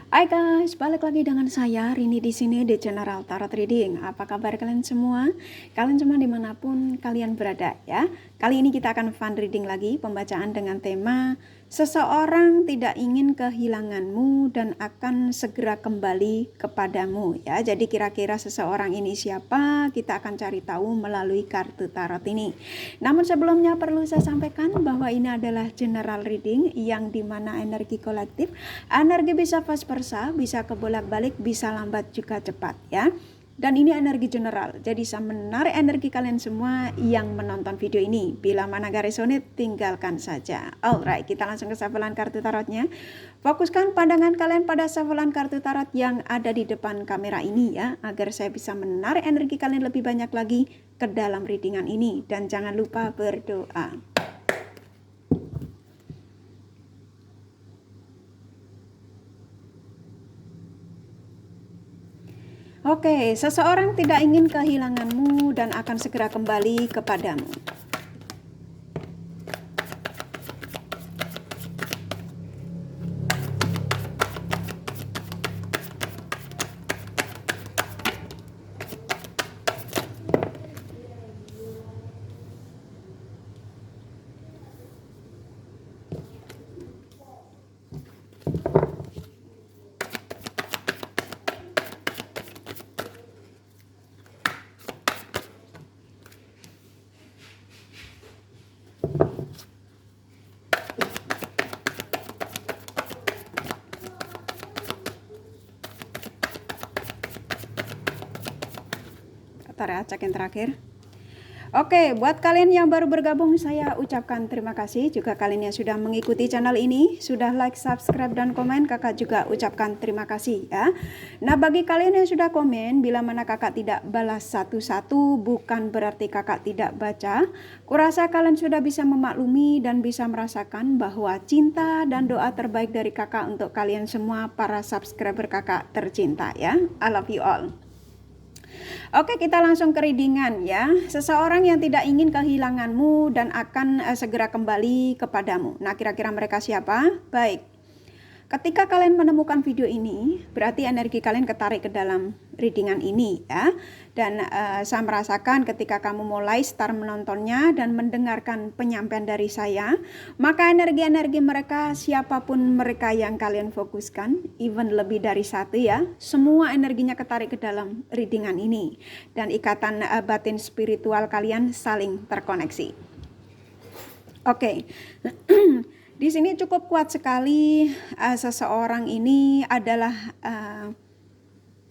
Hai guys, balik lagi dengan saya Rini di sini di General Tarot Reading. Apa kabar kalian semua? Kalian semua dimanapun kalian berada ya. Kali ini kita akan fun reading lagi, pembacaan dengan tema seseorang tidak ingin kehilanganmu dan akan segera kembali kepadamu ya. Jadi kira-kira seseorang ini siapa? Kita akan cari tahu melalui kartu tarot ini. Namun sebelumnya perlu saya sampaikan bahwa ini adalah general reading yang dimana energi kolektif, energi bisa vice versa, bisa kebolak-balik, bisa lambat juga cepat ya. Dan ini energi general, jadi saya menarik energi kalian semua yang menonton video ini. Bila mana gak resonate, tinggalkan saja. Alright, kita langsung ke shufflean kartu tarotnya. Fokuskan pandangan kalian pada shufflean kartu tarot yang ada di depan kamera ini ya, agar saya bisa menarik energi kalian lebih banyak lagi ke dalam readingan ini. Dan jangan lupa berdoa. Oke, seseorang tidak ingin kehilanganmu dan akan segera kembali kepadamu. Bentar ya, cek yang terakhir. Oke, buat kalian yang baru bergabung, saya ucapkan terima kasih. Juga kalian yang sudah mengikuti channel ini, sudah like, subscribe, dan komen, kakak juga ucapkan terima kasih ya. Nah, bagi kalian yang sudah komen, bila mana kakak tidak balas satu-satu, bukan berarti kakak tidak baca. Kurasa kalian sudah bisa memaklumi dan bisa merasakan bahwa cinta dan doa terbaik dari kakak untuk kalian semua, para subscriber kakak tercinta ya. I love you all. Oke, kita langsung ke readingan ya. Seseorang yang tidak ingin kehilanganmu dan akan segera kembali kepadamu. Nah, kira-kira mereka siapa? Baik. Ketika kalian menemukan video ini, berarti energi kalian ketarik ke dalam readingan ini ya. Dan saya merasakan ketika kamu mulai start menontonnya dan mendengarkan penyampaian dari saya, maka energi-energi mereka, siapapun mereka yang kalian fokuskan, even lebih dari satu ya, semua energinya ketarik ke dalam readingan ini. Dan ikatan batin spiritual kalian saling terkoneksi. Oke. Di sini cukup kuat sekali, seseorang ini adalah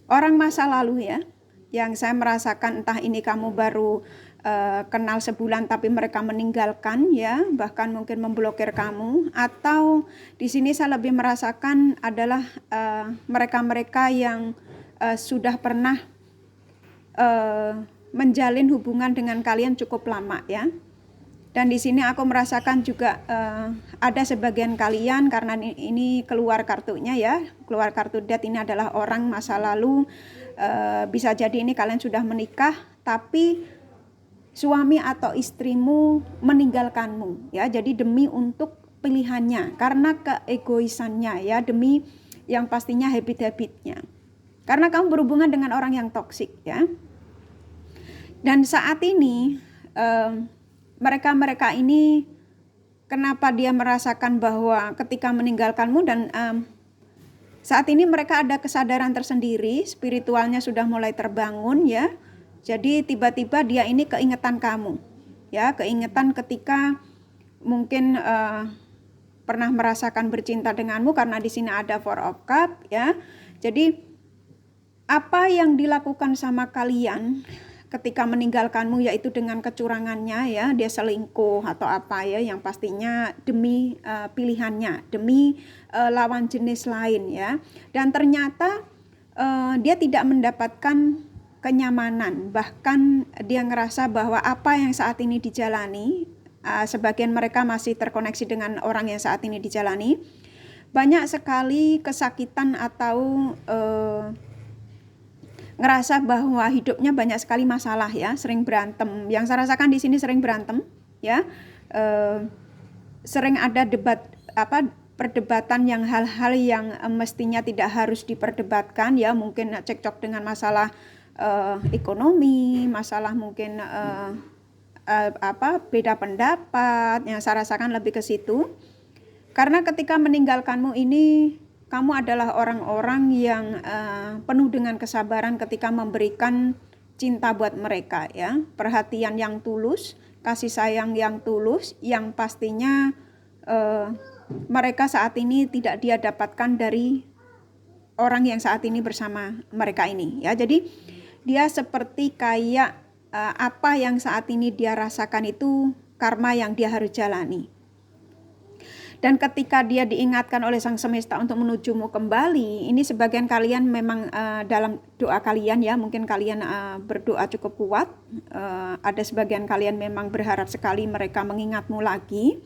orang masa lalu ya, yang saya merasakan entah ini kamu baru kenal sebulan tapi mereka meninggalkan ya, bahkan mungkin memblokir kamu, atau di sini saya lebih merasakan adalah mereka-mereka yang sudah pernah menjalin hubungan dengan kalian cukup lama ya. Dan di sini aku merasakan juga ada sebagian kalian, karena ini keluar kartunya ya, keluar kartu death, ini adalah orang masa lalu. Bisa jadi ini kalian sudah menikah tapi suami atau istrimu meninggalkanmu ya. Jadi demi untuk pilihannya, karena keegoisannya ya, demi yang pastinya habit-habitnya. Karena kamu berhubungan dengan orang yang toksik ya. Dan saat ini mereka ini, kenapa dia merasakan bahwa ketika meninggalkanmu, dan saat ini mereka ada kesadaran tersendiri, spiritualnya sudah mulai terbangun ya. Jadi tiba-tiba dia ini keingetan kamu ya, keingetan ketika mungkin pernah merasakan bercinta denganmu, karena di sini ada Four of Cups ya. Jadi apa yang dilakukan sama kalian ketika meninggalkanmu, yaitu dengan kecurangannya ya, dia selingkuh atau apa ya, yang pastinya demi pilihannya, demi lawan jenis lain ya. Dan ternyata dia tidak mendapatkan kenyamanan, bahkan dia ngerasa bahwa apa yang saat ini dijalani, sebagian mereka masih terkoneksi dengan orang yang saat ini dijalani, banyak sekali kesakitan atau ngerasa bahwa hidupnya banyak sekali masalah ya, sering berantem. Yang saya rasakan di sini sering berantem ya, sering ada debat perdebatan yang hal-hal yang mestinya tidak harus diperdebatkan ya, mungkin cekcok dengan masalah ekonomi, masalah mungkin beda pendapat, yang saya rasakan lebih ke situ. Karena ketika meninggalkanmu ini, kamu adalah orang-orang yang penuh dengan kesabaran ketika memberikan cinta buat mereka ya, perhatian yang tulus, kasih sayang yang tulus, yang pastinya mereka saat ini tidak dia dapatkan dari orang yang saat ini bersama mereka ini ya. Jadi dia seperti kayak apa yang saat ini dia rasakan itu karma yang dia harus jalani. Dan ketika dia diingatkan oleh Sang Semesta untuk menujumu kembali, ini sebagian kalian memang dalam doa kalian ya, mungkin kalian berdoa cukup kuat, ada sebagian kalian memang berharap sekali mereka mengingatmu lagi.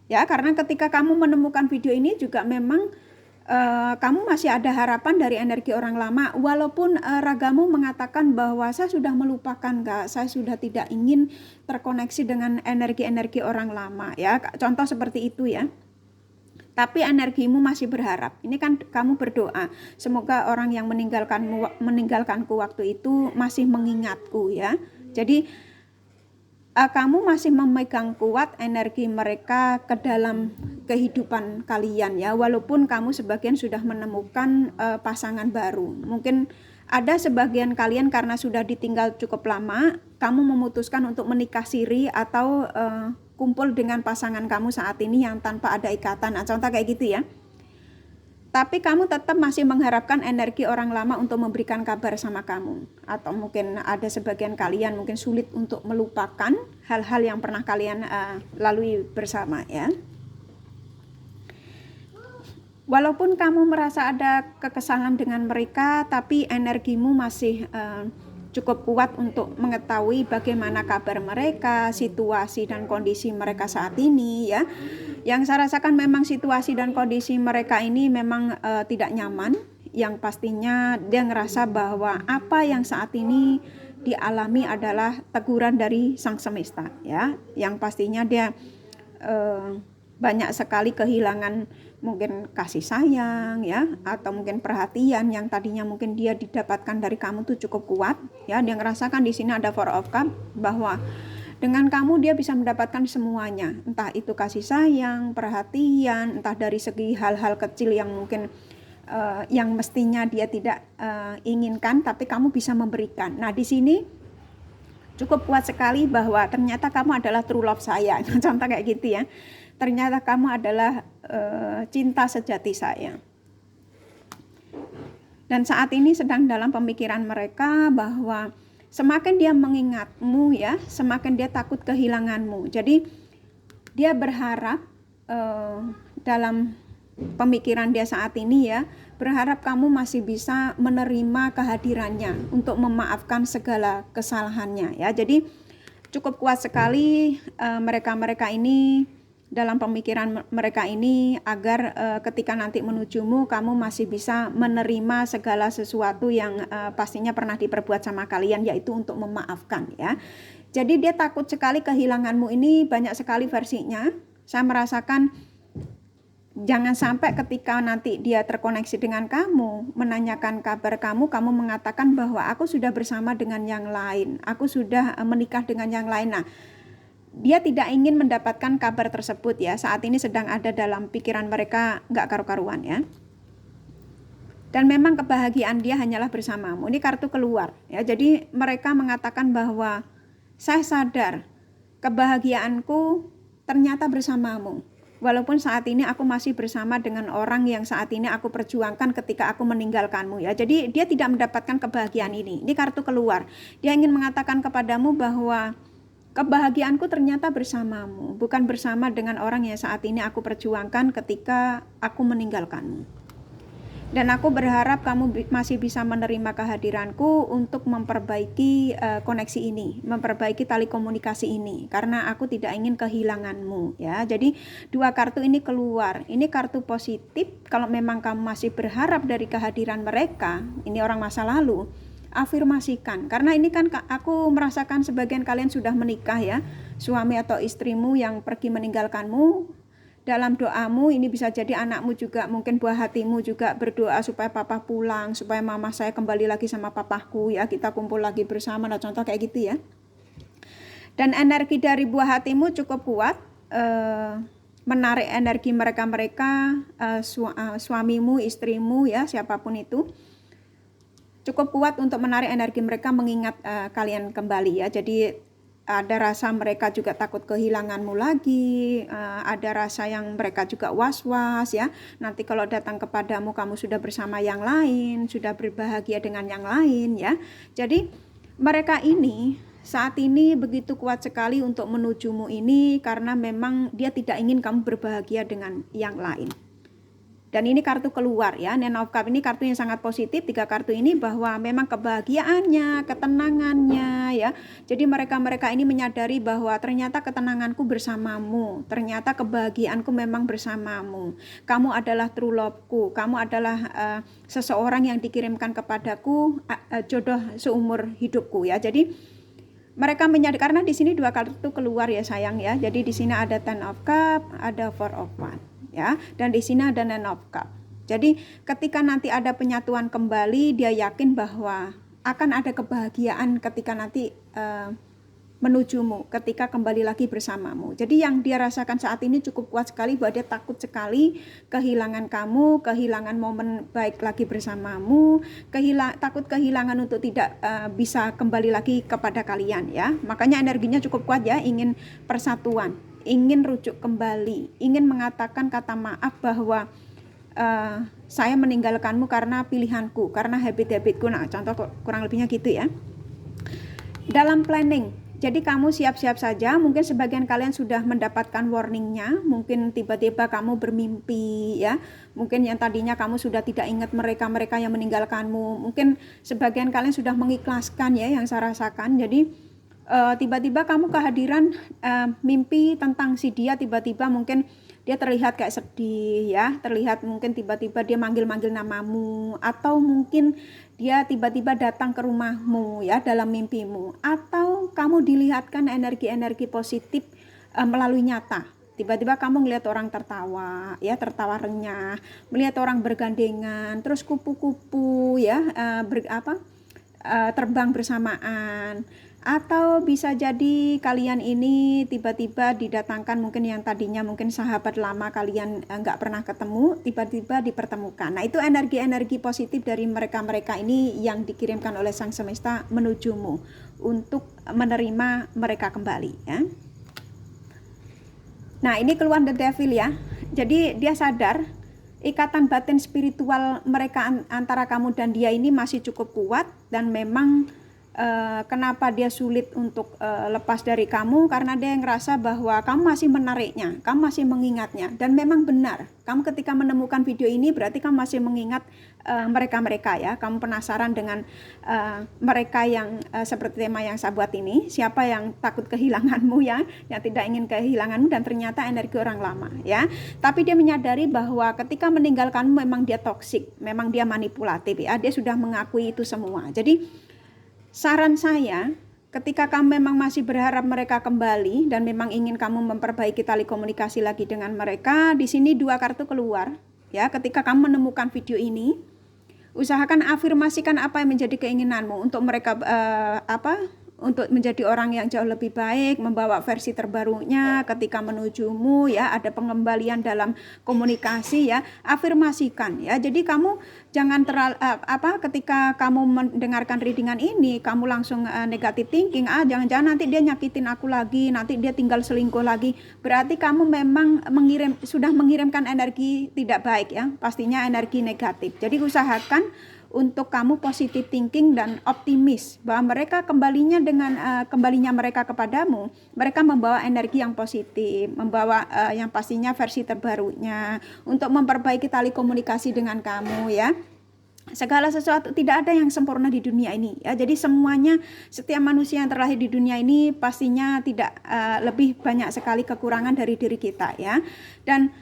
Ya, karena ketika kamu menemukan video ini juga memang kamu masih ada harapan dari energi orang lama, walaupun ragamu mengatakan bahwa saya sudah melupakan Kak, saya sudah tidak ingin terkoneksi dengan energi-energi orang lama ya, contoh seperti itu ya. Tapi energimu masih berharap. Ini kan kamu berdoa, semoga orang yang meninggalkanku waktu itu masih mengingatku ya. Jadi kamu masih memegang kuat energi mereka ke dalam kehidupan kalian ya, walaupun kamu sebagian sudah menemukan pasangan baru. Mungkin ada sebagian kalian karena sudah ditinggal cukup lama, kamu memutuskan untuk menikah siri atau kumpul dengan pasangan kamu saat ini yang tanpa ada ikatan, contoh kayak gitu ya. Tapi kamu tetap masih mengharapkan energi orang lama untuk memberikan kabar sama kamu. Atau mungkin ada sebagian kalian mungkin sulit untuk melupakan hal-hal yang pernah kalian lalui bersama ya. Walaupun kamu merasa ada kekesalan dengan mereka, tapi energimu masih cukup kuat untuk mengetahui bagaimana kabar mereka, situasi dan kondisi mereka saat ini ya. Yang saya rasakan memang situasi dan kondisi mereka ini memang tidak nyaman. Yang pastinya dia ngerasa bahwa apa yang saat ini dialami adalah teguran dari Sang Semesta ya. Yang pastinya dia banyak sekali kehilangan mungkin kasih sayang ya, atau mungkin perhatian yang tadinya mungkin dia didapatkan dari kamu tuh cukup kuat ya. Dia ngerasakan di sini ada Four of Cups bahwa dengan kamu dia bisa mendapatkan semuanya, entah itu kasih sayang, perhatian, entah dari segi hal-hal kecil yang mungkin yang mestinya dia tidak inginkan, tapi kamu bisa memberikan. Nah di sini cukup kuat sekali bahwa ternyata kamu adalah true love saya, contoh kayak gitu ya. Ternyata kamu adalah cinta sejati saya. Dan saat ini sedang dalam pemikiran mereka bahwa semakin dia mengingatmu ya, semakin dia takut kehilanganmu. Jadi dia berharap dalam pemikiran dia saat ini ya, berharap kamu masih bisa menerima kehadirannya untuk memaafkan segala kesalahannya ya. Jadi cukup kuat sekali mereka-mereka ini dalam pemikiran mereka ini agar ketika nanti menujumu kamu masih bisa menerima segala sesuatu yang pastinya pernah diperbuat sama kalian, yaitu untuk memaafkan ya. Jadi dia takut sekali kehilanganmu ini banyak sekali versinya. Saya merasakan jangan sampai ketika nanti dia terkoneksi dengan kamu, menanyakan kabar kamu, kamu mengatakan bahwa aku sudah bersama dengan yang lain, aku sudah menikah dengan yang lain. Nah, dia tidak ingin mendapatkan kabar tersebut ya. Saat ini sedang ada dalam pikiran mereka nggak karu-karuan ya. Dan memang kebahagiaan dia hanyalah bersamamu. Ini kartu keluar ya. Jadi mereka mengatakan bahwa saya sadar kebahagiaanku ternyata bersamamu. Walaupun saat ini aku masih bersama dengan orang yang saat ini aku perjuangkan ketika aku meninggalkanmu ya. Jadi dia tidak mendapatkan kebahagiaan ini. Ini kartu keluar. Dia ingin mengatakan kepadamu bahwa kebahagiaanku ternyata bersamamu, bukan bersama dengan orang yang saat ini aku perjuangkan ketika aku meninggalkanmu. Dan aku berharap kamu masih bisa menerima kehadiranku untuk memperbaiki koneksi ini, memperbaiki tali komunikasi ini, karena aku tidak ingin kehilanganmu ya. Jadi dua kartu ini keluar. Ini kartu positif. Kalau memang kamu masih berharap dari kehadiran mereka, ini orang masa lalu, afirmasikan, karena ini kan aku merasakan sebagian kalian sudah menikah ya, suami atau istrimu yang pergi meninggalkanmu dalam doamu ini bisa jadi anakmu juga, mungkin buah hatimu juga berdoa supaya papa pulang, supaya mama saya kembali lagi sama papaku ya, kita kumpul lagi bersama, nah contoh kayak gitu ya. Dan energi dari buah hatimu cukup kuat menarik energi mereka-mereka, suamimu, istrimu ya, siapapun itu cukup kuat untuk menarik energi mereka mengingat kalian kembali ya. Jadi ada rasa mereka juga takut kehilanganmu lagi, ada rasa yang mereka juga was-was ya. Nanti kalau datang kepadamu kamu sudah bersama yang lain, sudah berbahagia dengan yang lain ya. Jadi mereka ini saat ini begitu kuat sekali untuk menujumu ini karena memang dia tidak ingin kamu berbahagia dengan yang lain. Dan ini kartu keluar ya, Nine of Cups ini kartu yang sangat positif, 3 kartu ini bahwa memang kebahagiaannya, ketenangannya ya. Jadi mereka-mereka ini menyadari bahwa ternyata ketenanganku bersamamu, ternyata kebahagiaanku memang bersamamu. Kamu adalah true love-ku, kamu adalah seseorang yang dikirimkan kepadaku, jodoh seumur hidupku ya. Jadi mereka menyadari, karena di sini 2 kartu keluar ya sayang ya. Jadi di sini ada Ten of Cups, ada Four of Wands. Ya, dan di sini ada Nine of Cups. Jadi ketika nanti ada penyatuan kembali, dia yakin bahwa akan ada kebahagiaan ketika nanti menujumu, ketika kembali lagi bersamamu. Jadi yang dia rasakan saat ini cukup kuat sekali bahwa dia takut sekali kehilangan kamu, kehilangan momen baik lagi bersamamu, takut kehilangan untuk tidak bisa kembali lagi kepada kalian ya. Makanya energinya cukup kuat ya, ingin persatuan, ingin rujuk kembali, ingin mengatakan kata maaf bahwa saya meninggalkanmu karena pilihanku, karena habit-habitku. Nah contoh kurang lebihnya gitu ya. Dalam planning, jadi kamu siap-siap saja, mungkin sebagian kalian sudah mendapatkan warningnya, mungkin tiba-tiba kamu bermimpi ya, mungkin yang tadinya kamu sudah tidak ingat mereka-mereka yang meninggalkanmu, mungkin sebagian kalian sudah mengikhlaskan ya yang saya rasakan. Jadi tiba-tiba kamu kehadiran mimpi tentang si dia, tiba-tiba mungkin dia terlihat kayak sedih ya, terlihat mungkin tiba-tiba dia manggil-manggil namamu, atau mungkin dia tiba-tiba datang ke rumahmu ya dalam mimpimu, atau kamu dilihatkan energi-energi positif melalui nyata. Tiba-tiba kamu melihat orang tertawa ya, tertawa renyah, melihat orang bergandengan, terus kupu-kupu ya terbang bersamaan. Atau bisa jadi kalian ini tiba-tiba didatangkan, mungkin yang tadinya mungkin sahabat lama kalian nggak pernah ketemu, tiba-tiba dipertemukan. Nah itu energi-energi positif dari mereka-mereka ini yang dikirimkan oleh Sang Semesta menujumu untuk menerima mereka kembali ya. Nah ini keluar The Devil ya. Jadi dia sadar ikatan batin spiritual mereka antara kamu dan dia ini masih cukup kuat, dan memang kenapa dia sulit untuk lepas dari kamu, karena dia ngerasa bahwa kamu masih menariknya, kamu masih mengingatnya. Dan memang benar, kamu ketika menemukan video ini berarti kamu masih mengingat mereka-mereka ya. Kamu penasaran dengan mereka yang seperti tema yang saya buat ini, siapa yang takut kehilanganmu ya, yang tidak ingin kehilanganmu, dan ternyata energi orang lama ya. Tapi dia menyadari bahwa ketika meninggalkanmu memang dia toksik, memang dia manipulatif ya, dia sudah mengakui itu semua. Jadi saran saya, ketika kamu memang masih berharap mereka kembali dan memang ingin kamu memperbaiki tali komunikasi lagi dengan mereka, di sini 2 kartu keluar ya. Ketika kamu menemukan video ini, usahakan afirmasikan apa yang menjadi keinginanmu untuk mereka untuk menjadi orang yang jauh lebih baik, membawa versi terbarunya ketika menujumu ya, ada pengembalian dalam komunikasi ya, afirmasikan ya. Jadi kamu jangan ketika kamu mendengarkan readingan ini kamu langsung negative thinking, jangan-jangan nanti dia nyakitin aku lagi, nanti dia tinggal selingkuh lagi. Berarti kamu memang sudah mengirimkan energi tidak baik ya, pastinya energi negatif. Jadi usahakan untuk kamu positive thinking dan optimis bahwa mereka kembalinya dengan kembalinya mereka kepadamu, mereka membawa energi yang positif, membawa yang pastinya versi terbarunya untuk memperbaiki tali komunikasi dengan kamu ya. Segala sesuatu, tidak ada yang sempurna di dunia ini ya. Jadi semuanya, setiap manusia yang terlahir di dunia ini pastinya tidak lebih banyak sekali kekurangan dari diri kita ya. Dan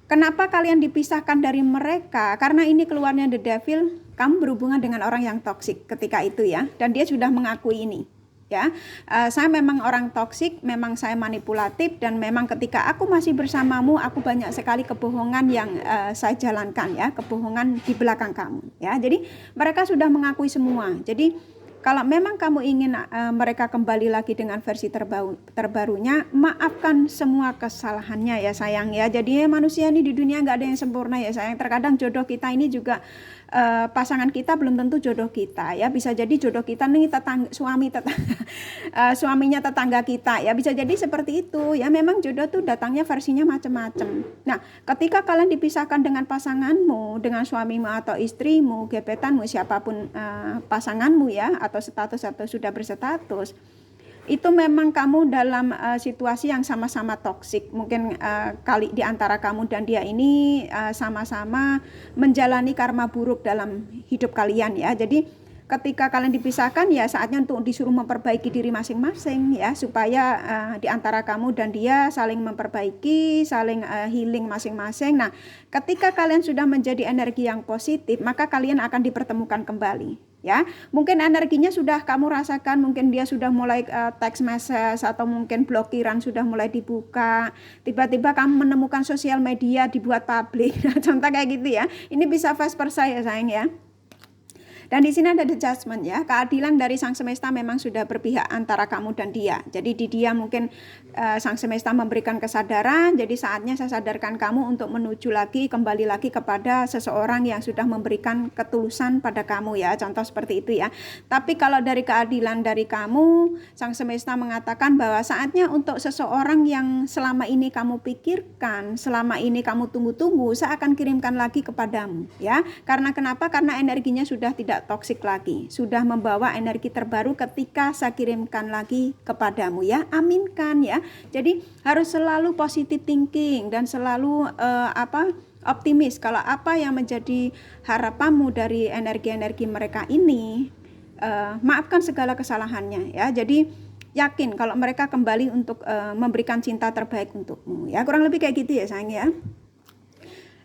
kenapa kalian dipisahkan dari mereka? Karena ini keluarnya The Devil, kamu berhubungan dengan orang yang toksik ketika itu ya, dan dia sudah mengakui ini. ya. Saya memang orang toksik, memang saya manipulatif, dan memang ketika aku masih bersamamu, aku banyak sekali kebohongan yang saya jalankan, ya, kebohongan di belakang kamu, ya. Jadi mereka sudah mengakui semua. Jadi kalau memang kamu ingin mereka kembali lagi dengan versi terbarunya, maafkan semua kesalahannya ya sayang ya. Jadi manusia ini di dunia nggak ada yang sempurna ya sayang. Terkadang jodoh kita ini juga pasangan kita belum tentu jodoh kita ya. Bisa jadi jodoh kita nih suaminya tetangga kita ya. Bisa jadi seperti itu ya. Memang jodoh tuh datangnya versinya macam-macam. Nah, ketika kalian dipisahkan dengan pasanganmu, dengan suamimu atau istrimu, gebetanmu, siapapun pasanganmu ya, atau status atau sudah berstatus, itu memang kamu dalam situasi yang sama-sama toksik. Mungkin kali di antara kamu dan dia ini sama-sama menjalani karma buruk dalam hidup kalian ya. Jadi ketika kalian dipisahkan ya saatnya untuk disuruh memperbaiki diri masing-masing ya, supaya di antara kamu dan dia saling memperbaiki, saling healing masing-masing. Nah, ketika kalian sudah menjadi energi yang positif, maka kalian akan dipertemukan kembali. Ya, mungkin energinya sudah kamu rasakan, mungkin dia sudah mulai text message atau mungkin blokiran sudah mulai dibuka. Tiba-tiba kamu menemukan sosial media dibuat publik. Nah, contoh kayak gitu ya. Ini bisa vice versa ya sayang ya. Dan di sini ada the judgment ya, keadilan dari Sang Semesta memang sudah berpihak antara kamu dan dia. Jadi di dia mungkin Sang Semesta memberikan kesadaran, jadi saatnya saya sadarkan kamu untuk menuju lagi, kembali lagi kepada seseorang yang sudah memberikan ketulusan pada kamu ya, contoh seperti itu ya. Tapi kalau dari keadilan dari kamu, Sang Semesta mengatakan bahwa saatnya untuk seseorang yang selama ini kamu pikirkan, selama ini kamu tunggu-tunggu, saya akan kirimkan lagi kepadamu ya. Karena kenapa? Karena energinya sudah tidak toksik lagi, sudah membawa energi terbaru ketika saya kirimkan lagi kepadamu ya. Aminkan ya. Jadi harus selalu positive thinking dan selalu optimis. Kalau apa yang menjadi harapanmu dari energi-energi mereka ini, maafkan segala kesalahannya ya. Jadi yakin kalau mereka kembali untuk memberikan cinta terbaik untukmu ya. Kurang lebih kayak gitu ya sayang ya.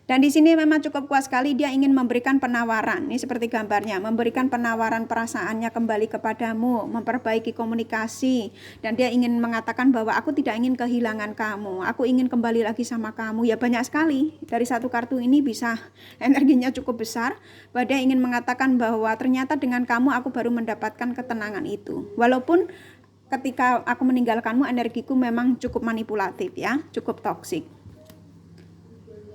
Dan di sini memang cukup kuat sekali, dia ingin memberikan penawaran. Ini seperti gambarnya, memberikan penawaran perasaannya kembali kepadamu, memperbaiki komunikasi. Dan dia ingin mengatakan bahwa aku tidak ingin kehilangan kamu, aku ingin kembali lagi sama kamu. Ya banyak sekali, dari satu kartu ini bisa energinya cukup besar. Bahwa dia ingin mengatakan bahwa ternyata dengan kamu aku baru mendapatkan ketenangan itu. Walaupun ketika aku meninggalkanmu energiku memang cukup manipulatif ya, cukup toksik.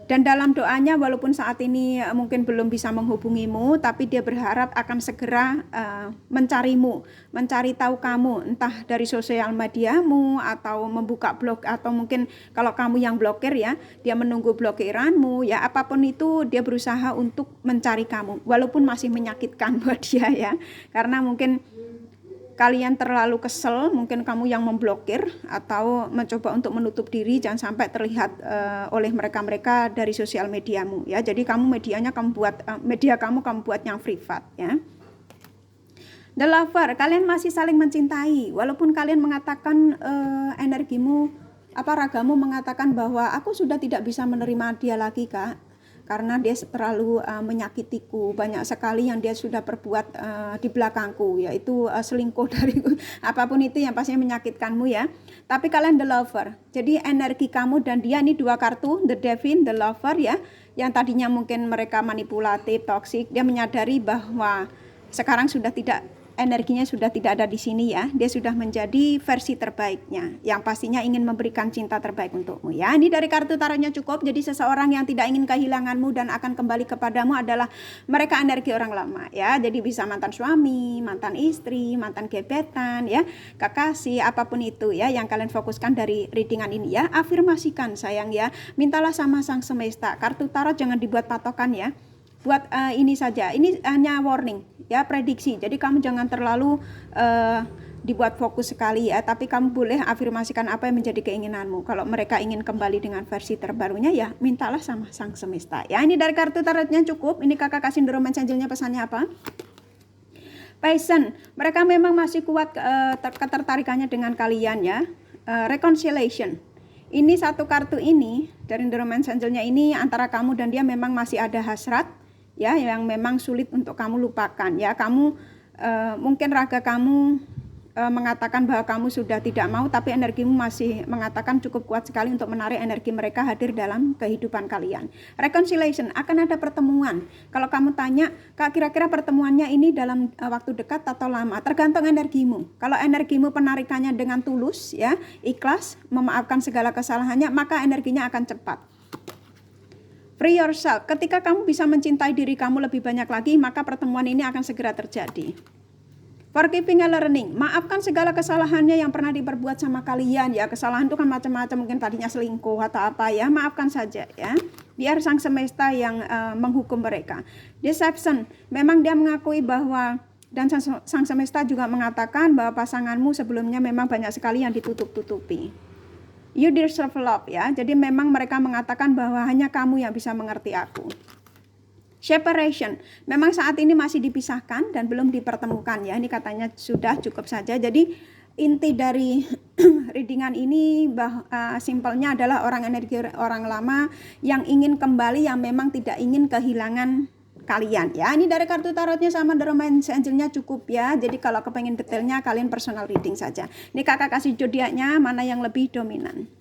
Dan dalam doanya walaupun saat ini mungkin belum bisa menghubungimu, tapi dia berharap akan segera mencarimu, mencari tahu kamu, entah dari sosial mediamu atau membuka blog, atau mungkin kalau kamu yang blokir ya, dia menunggu blokiranmu ya, apapun itu dia berusaha untuk mencari kamu, walaupun masih menyakitkan buat dia ya, karena mungkin kalian terlalu kesel, mungkin kamu yang memblokir atau mencoba untuk menutup diri, jangan sampai terlihat oleh mereka-mereka dari sosial mediamu ya. Jadi kamu medianya kamu buat media kamu buat yang privat ya. The Lover, kalian masih saling mencintai walaupun kalian mengatakan energimu ragamu mengatakan bahwa aku sudah tidak bisa menerima dia lagi Kak, karena dia terlalu menyakitiku, banyak sekali yang dia sudah perbuat di belakangku, yaitu selingkuh dari apapun itu yang pastinya menyakitkanmu ya. Tapi kalian the lover, jadi energi kamu dan dia ini dua kartu, the Devil, the lover ya, yang tadinya mungkin mereka manipulatif, toksik, dia menyadari bahwa sekarang sudah tidak, energinya sudah tidak ada di sini ya. Dia sudah menjadi versi terbaiknya, yang pastinya ingin memberikan cinta terbaik untukmu ya. Ini dari kartu tarotnya cukup. Jadi seseorang yang tidak ingin kehilanganmu dan akan kembali kepadamu adalah mereka energi orang lama ya. Jadi bisa mantan suami, mantan istri, mantan gebetan ya, kekasih, apapun itu ya yang kalian fokuskan dari readingan ini ya. Afirmasikan sayang ya. Mintalah sama Sang Semesta. Kartu tarot jangan dibuat patokan ya. Buat ini saja, ini hanya warning ya, prediksi. Jadi kamu jangan terlalu dibuat fokus sekali ya, tapi kamu boleh afirmasikan apa yang menjadi keinginanmu. Kalau mereka ingin kembali dengan versi terbarunya ya mintalah sama Sang Semesta ya. Ini dari kartu tarotnya cukup. Ini kakak kasih romance angelnya pesannya apa? Passion, mereka memang masih kuat ketertarikannya dengan kalian ya. Reconciliation, ini satu kartu ini dari romance angelnya ini, antara kamu dan dia memang masih ada hasrat ya, yang memang sulit untuk kamu lupakan ya. Kamu mungkin raga kamu mengatakan bahwa kamu sudah tidak mau, tapi energimu masih mengatakan cukup kuat sekali untuk menarik energi mereka hadir dalam kehidupan kalian. Reconciliation, akan ada pertemuan. Kalau kamu tanya, Kak, kira-kira pertemuannya ini dalam waktu dekat atau lama? Tergantung energimu. Kalau energimu penarikannya dengan tulus, ya, ikhlas, memaafkan segala kesalahannya, maka energinya akan cepat. Free yourself, ketika kamu bisa mencintai diri kamu lebih banyak lagi, maka pertemuan ini akan segera terjadi. Forgiving and learning, maafkan segala kesalahannya yang pernah diperbuat sama kalian, ya. Kesalahan itu kan macam-macam, mungkin tadinya selingkuh atau apa, ya. Maafkan saja, ya. Biar sang semesta yang menghukum mereka. Deception, memang dia mengakui bahwa, dan sang semesta juga mengatakan bahwa pasanganmu sebelumnya memang banyak sekali yang ditutup-tutupi. You deserve love, ya. Jadi memang mereka mengatakan bahwa hanya kamu yang bisa mengerti aku. Separation, memang saat ini masih dipisahkan dan belum dipertemukan, ya. Ini katanya sudah cukup saja. Jadi inti dari readingan ini simpelnya adalah energi orang lama yang ingin kembali, yang memang tidak ingin kehilangan kalian, ya. Ini dari kartu tarotnya sama The Romance Angel-nya cukup, ya. Jadi kalau kepengen detailnya kalian personal reading saja. Ini kakak kasih zodiaknya mana yang lebih dominan.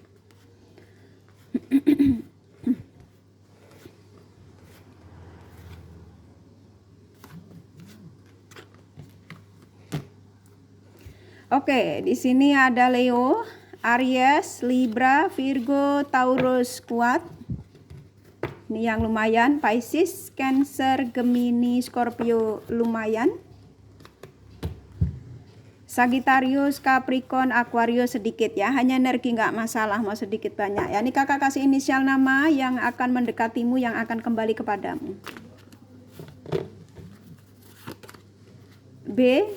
Oke, di sini ada Leo, Aries, Libra, Virgo, Taurus kuat. Ini yang lumayan, Pisces, Cancer, Gemini, Scorpio lumayan. Sagittarius, Capricorn, Aquarius sedikit, ya. Hanya energi nggak masalah, mau sedikit banyak, ya. Ini kakak kasih inisial nama yang akan mendekatimu, yang akan kembali kepadamu. B,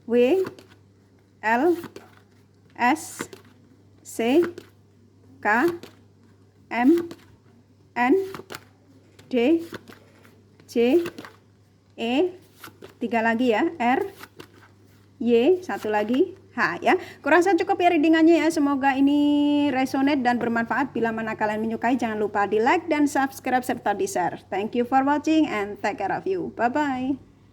W, L, S, C, K, M, N, D, C, E, 3 lagi, ya, R, Y, 1 lagi, H, ya. Kurasa cukup ya readingannya, ya. Semoga ini resonate dan bermanfaat. Bila mana kalian menyukai, jangan lupa di like dan subscribe serta di share. Thank you for watching and take care of you. Bye bye.